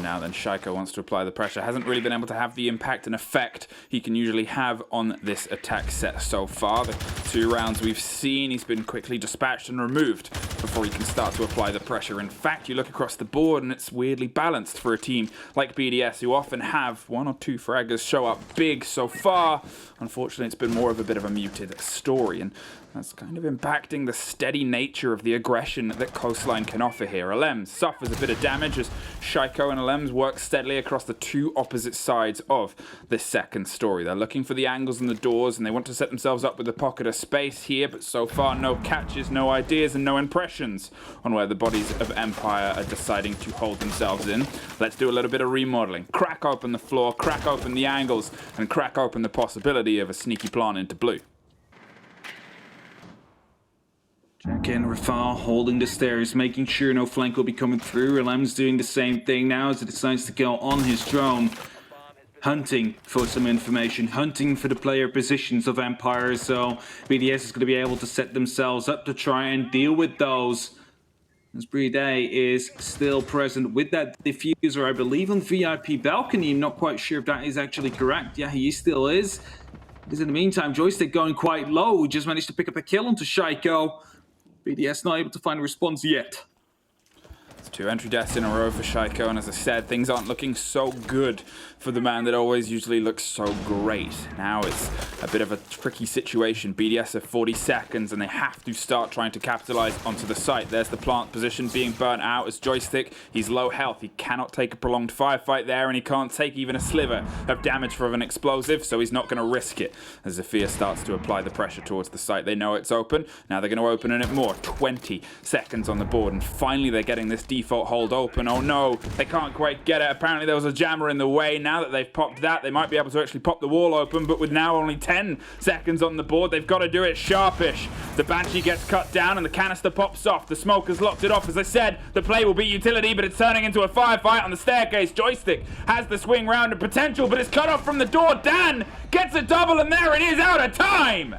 Now then, Shaiko wants to apply the pressure. Hasn't really been able to have the impact and effect he can usually have on this attack set so far. The 2 rounds we've seen, he's been quickly dispatched and removed before he can start to apply the pressure. In fact, you look across the board and it's weirdly balanced for a team like BDS, who often have 1 or 2 fraggers show up big so far. Unfortunately, it's been more of a bit of a muted story, and that's kind of impacting the steady nature of the aggression that Coastline can offer here. Alems suffers a bit of damage as Shaiko and Alems work steadily across the 2 opposite sides of this second story. They're looking for the angles and the doors, and they want to set themselves up with a pocket of space here, but so far no catches, no ideas, and no impressions on where the bodies of Empire are deciding to hold themselves in. Let's do a little bit of remodeling. Crack open the floor, crack open the angles, and crack open the possibility of a sneaky plant into blue. Again, Rafal holding the stairs, making sure no flank will be coming through. Alem's doing the same thing now as he decides to go on his drone, hunting for some information, hunting for the player positions of Empire. So BDS is going to be able to set themselves up to try and deal with those. as Brede is still present with that diffuser, I believe, on the VIP balcony. I'm not quite sure if that is actually correct. Yeah, he still is. Because in the meantime, Joystick going quite low. Just managed to pick up a kill onto Shaiko. BDS not able to find a response yet. It's 2 entry deaths in a row for Shaiko, and as I said, things aren't looking so good for the man that always usually looks so great. Now it's a bit of a tricky situation. BDS have 40 seconds, and they have to start trying to capitalize onto the site. There's the plant position being burnt out as Joystick. He's low health. He cannot take a prolonged firefight there, and he can't take even a sliver of damage from an explosive, so he's not going to risk it. As Zafir starts to apply the pressure towards the site, they know it's open. Now they're going to open it more. 20 seconds on the board, and finally they're getting this default hold open. Oh no, they can't quite get it. Apparently there was a jammer in the way. Now that they've popped that, they might be able to actually pop the wall open, but with now only 10 seconds on the board, they've got to do it sharpish. The Banshee gets cut down and the canister pops off. The smoke has locked it off. As I said, the play will be utility, but it's turning into a firefight on the staircase. Joystick has the swing round of potential, but it's cut off from the door. Dan gets a double, and there it is, out of time!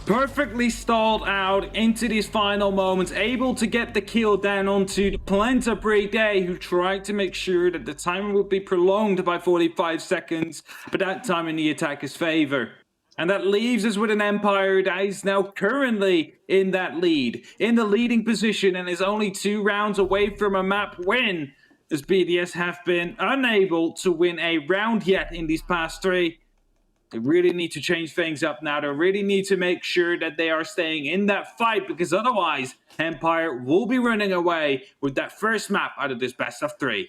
Perfectly stalled out into these final moments, able to get the kill down onto Planta Brede, who tried to make sure that the timer would be prolonged by 45 seconds, but that time in the attacker's favor. And that leaves us with an Empire that is now currently in that lead, in the leading position, and is only 2 rounds away from a map win, as BDS have been unable to win a round yet in these past 3. They really need to change things up now. They really need to make sure that they are staying in that fight, because otherwise Empire will be running away with that first map out of this best of 3.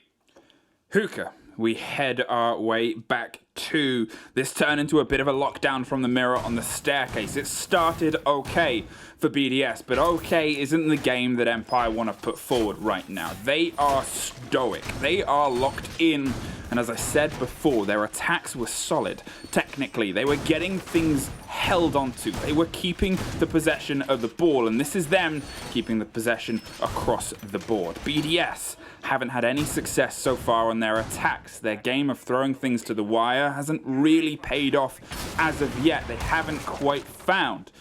Hookah, we head our way back to this turn into a bit of a lockdown from the mirror on the staircase. It started okay for BDS, but okay isn't the game that Empire want to put forward right now. They are stoic. They are locked in. And as I said before, their attacks were solid. Technically, they were getting things held onto. They were keeping the possession of the ball, and this is them keeping the possession across the board. BDS haven't had any success so far on their attacks. Their game of throwing things to the wire hasn't really paid off as of yet. They haven't quite found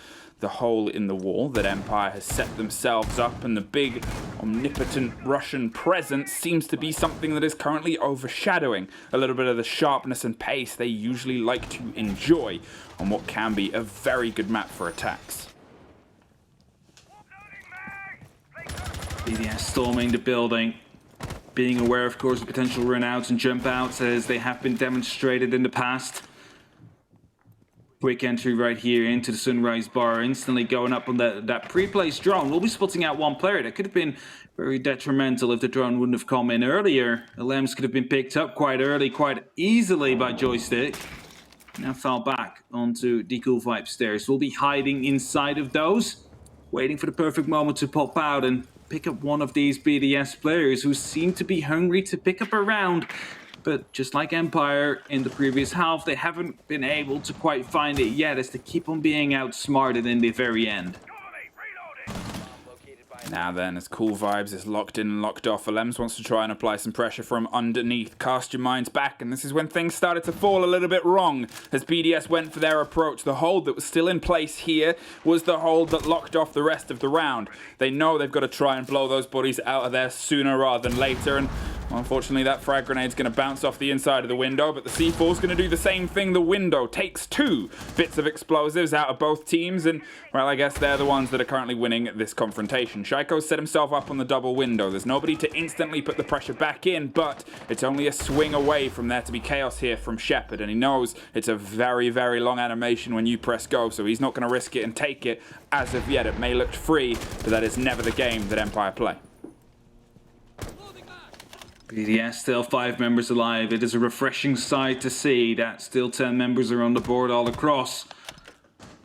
the hole in the wall that Empire has set themselves up, and the big omnipotent Russian presence seems to be something that is currently overshadowing a little bit of the sharpness and pace they usually like to enjoy on what can be a very good map for attacks. BDS storming the building, being aware of course of potential run outs and jump outs as they have been demonstrated in the past. Quick entry right here into the Sunrise Bar, instantly going up on that pre-placed drone. We'll be spotting out one player. That could have been very detrimental if the drone wouldn't have come in earlier. The Lambs could have been picked up quite early, quite easily by Joystick. Now fell back onto the Cool Vibe stairs. We'll be hiding inside of those, waiting for the perfect moment to pop out and pick up one of these BDS players who seem to be hungry to pick up a round. But just like Empire in the previous half, they haven't been able to quite find it yet, as they keep on being outsmarted in the very end. Now then, as Cool Vibes is locked in and locked off, Alems wants to try and apply some pressure from underneath. Cast your minds back, and this is when things started to fall a little bit wrong as BDS went for their approach. The hold that was still in place here was the hold that locked off the rest of the round. They know they've got to try and blow those bodies out of there sooner rather than later, and unfortunately that frag grenade's going to bounce off the inside of the window, but the C4's going to do the same thing. The window takes 2 bits of explosives out of both teams, and well, I guess they're the ones that are currently winning this confrontation. Shaiko set himself up on the double window. There's nobody to instantly put the pressure back in, but it's only a swing away from there to be chaos here from Shepard, and he knows it's a very, very long animation when you press go, so he's not going to risk it and take it as of yet. It may look free, but that is never the game that Empire play. BDS still 5 members alive. It is a refreshing sight to see that still 10 members are on the board all across.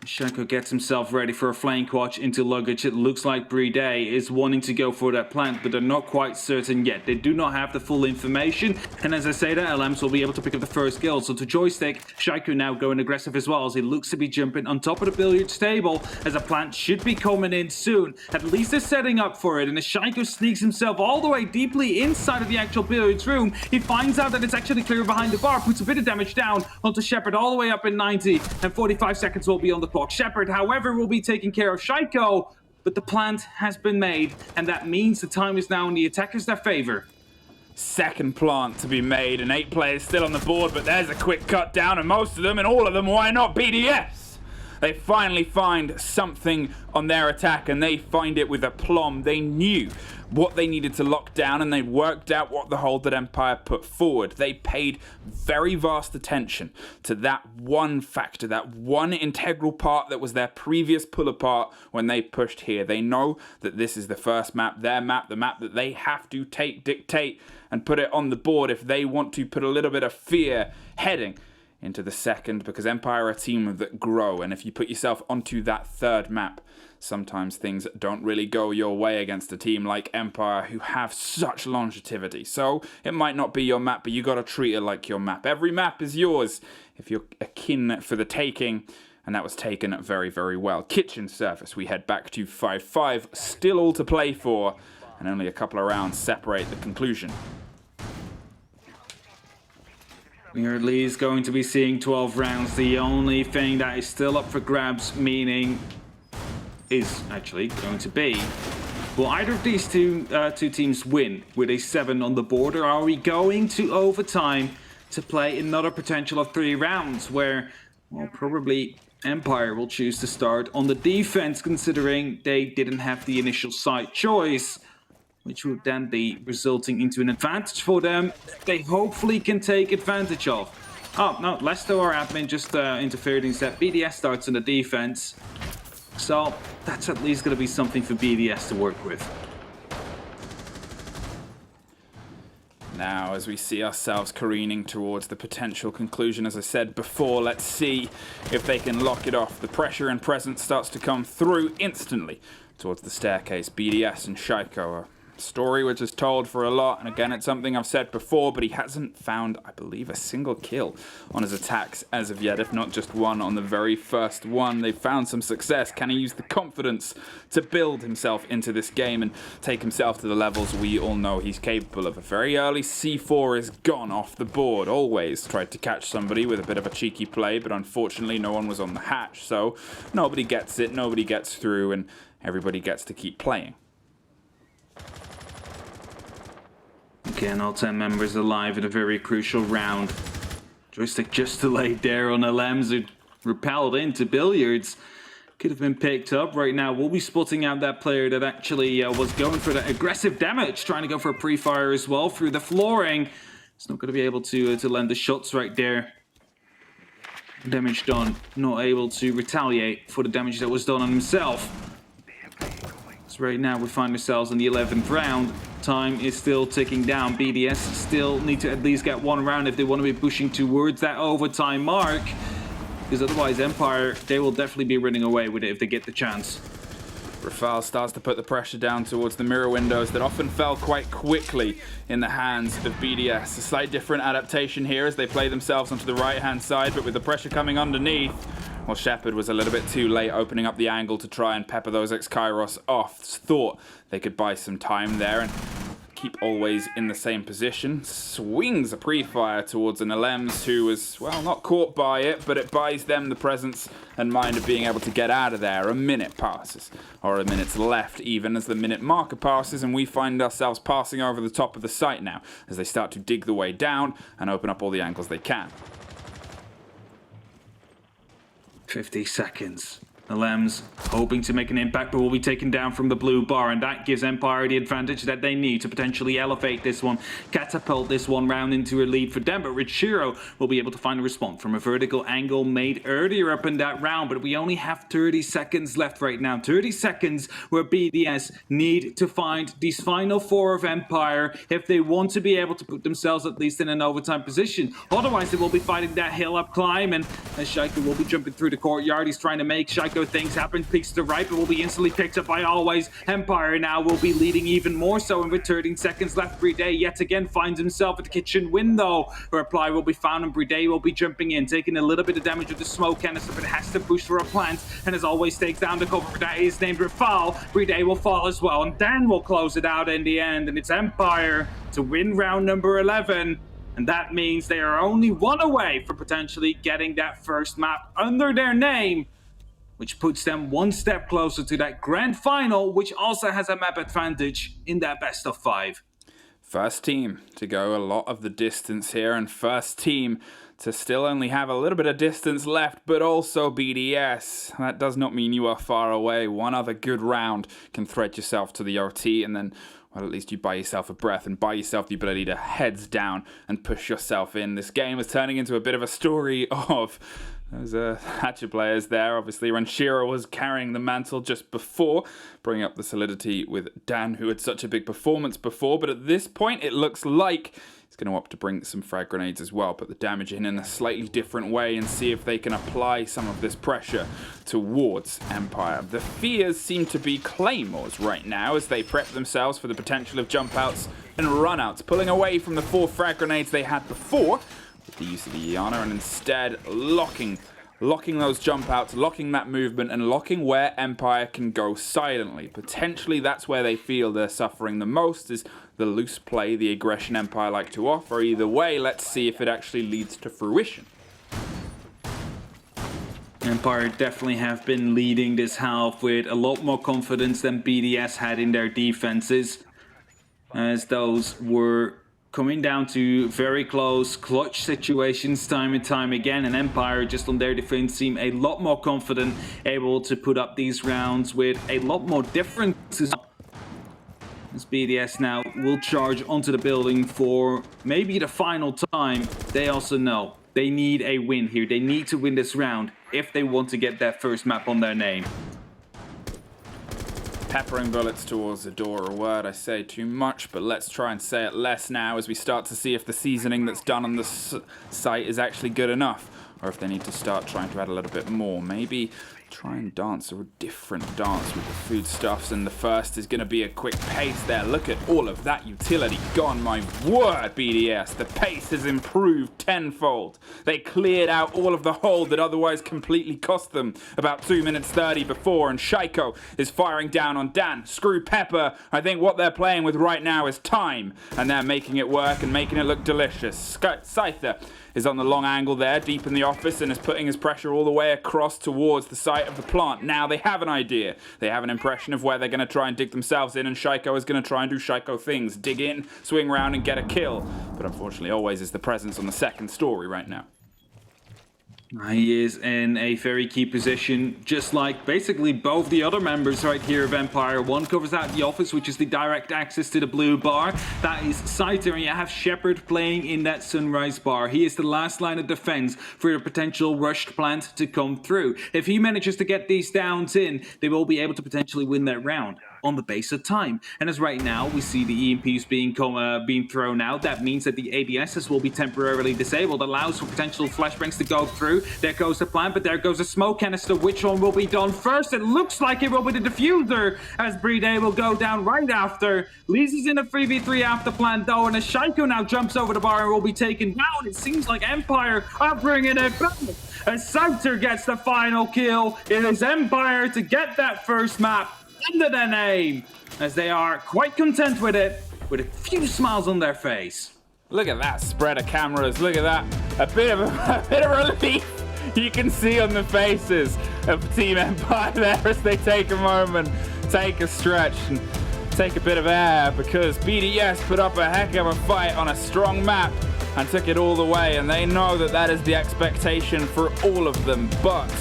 Shaiko gets himself ready for a flank watch into luggage. It looks like Brede is wanting to go for that plant, but they're not quite certain yet. They do not have the full information, and as I say that, LMs will be able to pick up the first kill. So to Joystick, Shaiko now going aggressive as well, as he looks to be jumping on top of the billiards table, as a plant should be coming in soon. At least they're setting up for it, and as Shaiko sneaks himself all the way deeply inside of the actual billiards room, he finds out that it's actually clear behind the bar, puts a bit of damage down onto Shepard all the way up in 90, and 45 seconds will be on the clock. Shepard, however, will be taking care of Shaiko. but the plant has been made, and that means the time is now in the attackers' their favor. Second plant to be made, and 8 players still on the board, but there's a quick cut down, and most of them, and all of them, why not BDS? They finally find something on their attack, and they find it with aplomb. They knew what they needed to lock down, and they worked out what the hold that Empire put forward. They paid very vast attention to that one factor, that one integral part that was their previous pull apart when they pushed here. They know that this is the first map, their map, the map that they have to dictate, and put it on the board if they want to put a little bit of fear heading into the second, because Empire are a team that grow, and if you put yourself onto that third map, sometimes things don't really go your way against a team like Empire who have such longevity. So it might not be your map, but you got to treat it like your map. Every map is yours if you're akin for the taking, and that was taken very, very well. Kitchen surface, we head back to 5-5, still all to play for, and only a couple of rounds separate the conclusion. We are at least going to be seeing 12 rounds. The only thing that is still up for grabs, meaning is actually going to be, will either of these two teams win with a 7 on the board, or are we going to overtime to play another potential of 3 rounds where, well, probably Empire will choose to start on the defense, considering they didn't have the initial side choice, which would then be resulting into an advantage for them they hopefully can take advantage of. Oh, no, Lesto, our admin, just interfered and said BDS starts on the defense. So that's at least going to be something for BDS to work with. Now, as we see ourselves careening towards the potential conclusion, as I said before, let's see if they can lock it off. The pressure and presence starts to come through instantly towards the staircase. BDS and Shaiko are story which is told for a lot, and again, it's something I've said before, but he hasn't found, I believe, a single kill on his attacks as of yet, if not just one on the very first one. They've found some success. Can he use the confidence to build himself into this game and take himself to the levels we all know he's capable of? A very early C4 is gone off the board. Always tried to catch somebody with a bit of a cheeky play, but unfortunately no one was on the hatch, so nobody gets it, nobody gets through, and everybody gets to keep playing. Again, all 10 members alive in a very crucial round. Joystick just delayed there on LMs who repelled into billiards. Could have been picked up right now. We'll be spotting out that player that actually was going for that aggressive damage, trying to go for a pre-fire as well through the flooring. It's not going to be able to land the shots right there. Damage done, not able to retaliate for the damage that was done on himself. So right now we find ourselves in the 11th round. Time is still ticking down. BDS still need to at least get 1 round if they want to be pushing towards that overtime mark. Because otherwise Empire, they will definitely be running away with it if they get the chance. Rafal starts to put the pressure down towards the mirror windows that often fell quite quickly in the hands of BDS. A slight different adaptation here as they play themselves onto the right-hand side, but with the pressure coming underneath, well, Shepard was a little bit too late opening up the angle to try and pepper those X-Kairos off. Thought they could buy some time there and keep always in the same position. Swings a pre-fire towards an LMs who was, well, not caught by it, but it buys them the presence and mind of being able to get out of there. A minute passes, or a minute's left even as the minute marker passes, and we find ourselves passing over the top of the site now as they start to dig the way down and open up all the angles they can. 50 seconds. LMs hoping to make an impact, but will be taken down from the blue bar, and that gives Empire the advantage that they need to potentially elevate this one, catapult this one round into a lead for them. But Richiro will be able to find a response from a vertical angle made earlier up in that round, but we only have 30 seconds left right now. 30 seconds where BDS need to find these final 4 of Empire if they want to be able to put themselves at least in an overtime position. Otherwise, they will be fighting that hill up climb, and as Shaiko will be jumping through the courtyard, he's trying to make Shaiko things happen, peeks to the right, but will be instantly picked up by Always. Empire now will be leading even more so, and with 13 seconds left, Bride yet again finds himself at the kitchen window. A reply will be found, and Bride will be jumping in, taking a little bit of damage with the smoke canister, but has to push for a plant, and as Always takes down the cover that is named Rafal. Bride will fall as well, and then we'll close it out in the end, and it's Empire to win round number 11. And that means they are only 1 away from potentially getting that first map under their name. which puts them one step closer to that grand final, which also has a map advantage in that best of 5. First team to go a lot of the distance here, and first team to still only have a little bit of distance left, but also BDS. That does not mean you are far away. One other good round can thread yourself to the OT, and then, well, at least you buy yourself a breath and buy yourself the ability to heads down and push yourself in. This game is turning into a bit of a story of those Hatcher players there. Obviously, Ranshiro was carrying the mantle just before, bringing up the solidity with Dan, who had such a big performance before. But at this point, it looks like he's going to opt to bring some frag grenades as well, put the damage in a slightly different way and see if they can apply some of this pressure towards Empire. The fears seem to be Claymores right now as they prep themselves for the potential of jump outs and run outs, pulling away from the 4 frag grenades they had before with the use of the Iana, and instead locking those jump outs, locking that movement, and locking where Empire can go silently. Potentially that's where they feel they're suffering the most, is the loose play the aggression Empire like to offer. Either way, let's see if it actually leads to fruition. Empire definitely have been leading this half with a lot more confidence than BDS had in their defenses, as those were coming down to very close clutch situations time and time again, and Empire just on their defense seem a lot more confident, able to put up these rounds with a lot more differences. As BDS now will charge onto the building for maybe the final time. They also know they need a win here. They need to win this round if they want to get that first map on their name. Peppering bullets towards the door, a word I say too much, but let's try and say it less now as we start to see if the seasoning that's done on the site is actually good enough, or if they need to start trying to add a little bit more. Maybe try and dance a different dance with the foodstuffs, and the first is going to be a quick pace there. Look at all of that utility gone, my word, BDS. The pace has improved tenfold. They cleared out all of the hold that otherwise completely cost them about 2 minutes 30 before, and Shaiko is firing down on Dan. Screw Pepper. I think what they're playing with right now is time, and they're making it work and making it look delicious. Scyther is on the long angle there, deep in the office, and is putting his pressure all the way across towards the site of the plant. Now they have an idea. They have an impression of where they're going to try and dig themselves in, and Shaiko is going to try and do Shaiko things. Dig in, swing round, and get a kill. But unfortunately, always is the presence on the second story right now. He is in a very key position, just like basically both the other members right here of Empire. One covers out the office, which is the direct access to the blue bar. That is Scyther, and you have Shepard playing in that sunrise bar. He is the last line of defense for a potential rushed plant to come through. If he manages to get these downs in, they will be able to potentially win that round on the base of time. And as right now we see the EMPs being thrown out, that means that the ADSs will be temporarily disabled, allows for potential flashbangs to go through. There goes the plant, but there goes a smoke canister. Which one will be done first? It looks like it will be the diffuser, as Brede will go down right after. Lees is in a 3v3 after plant though, and as Shaiko now jumps over the bar and will be taken down. It seems like Empire are bringing it back. As Scyther gets the final kill, it is Empire to get that first map under their name, as they are quite content with it, with a few smiles on their face. Look at that spread of cameras. Look at that. A bit of relief you can see on the faces of Team Empire there as they take a moment, take a stretch, and take a bit of air, because BDS put up a heck of a fight on a strong map and took it all the way, and they know that that is the expectation for all of them. But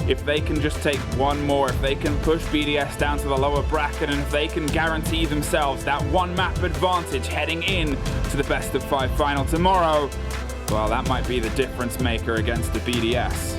if they can just take one more, if they can push BDS down to the lower bracket, and if they can guarantee themselves that one map advantage heading in to the best of 5 final tomorrow, well, that might be the difference maker against the BDS.